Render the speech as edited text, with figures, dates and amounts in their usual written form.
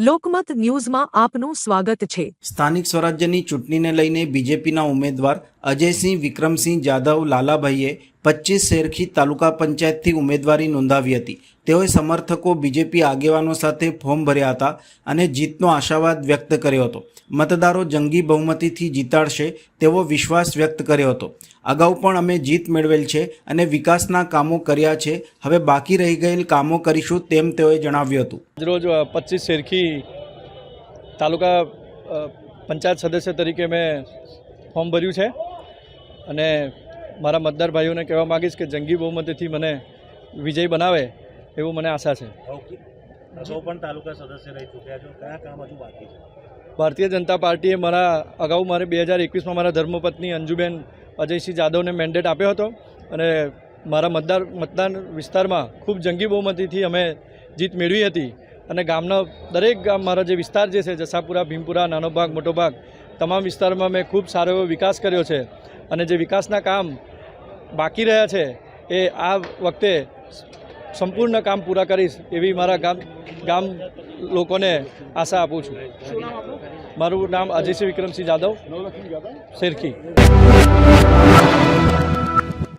લોકમત ન્યૂઝમાં આપનું સ્વાગત છે। સ્થાનિક સ્વરાજ્યની ચૂંટણીને લઈને બીજેપીના ઉમેદવાર અજયસિંહ વિક્રમસિંહ જાદવ લાલાભાઈએ 25 શેરખી તાલુકા પંચાયતથી ઉમેદવારી નોંધાવી હતી। તેઓએ સમર્થકો બીજેપી આગેવાનો સાથે ફોર્મ ભર્યા હતા અને જીતનો આશાવાદ વ્યક્ત કર્યો હતો। મતદારો જંગી બહુમતીથી જીતાડશે તેવો વિશ્વાસ વ્યક્ત કર્યો હતો। અગાઉ પણ અમે જીત મેળવેલ છે અને વિકાસના કામો કર્યા છે, હવે બાકી રહી ગયેલ કામો કરીશું તેમ તેઓએ જણાવ્યું હતું। રોજ 25 શેરખી તાલુકા પંચાયત સદસ્ય તરીકે મેં ફોર્મ ભર્યું છે અને મારા મતદાર ભાઈઓને કહેવા માગીશ કે જંગી બહુમતીથી મને વિજય બનાવે એવું મને આશા છે। પણ તાલુકા સદસ્ય રહી ચૂક્યા છો, કયા કામ હજુ બાકી છે? ભારતીય જનતા પાર્ટીએ અગાઉ મારે 2021માં મારા ધર્મપત્ની અંજુબેન અજયસિંહ જાદવને મેન્ડેટ આપ્યો હતો અને મારા મતદાન વિસ્તારમાં ખૂબ જંગી બહુમતીથી અમે જીત મેળવી હતી અને ગામના દરેક ગામ મારા જે વિસ્તાર જે છે જસાપુરા, ભીમપુરા, નાનો ભાગ, મોટો ભાગ તમામ વિસ્તારમાં મેં ખૂબ સારો એવો વિકાસ કર્યો છે અને જે વિકાસના કામ બાકી રહ્યા છે એ આ વખતે સંપૂર્ણ કામ પૂરા કરીશ એવી મારા ગામ લોકોને આશા આપું છું। મારું નામ અજયસિંહ વિક્રમસિંહ જાદવ, શેરખી।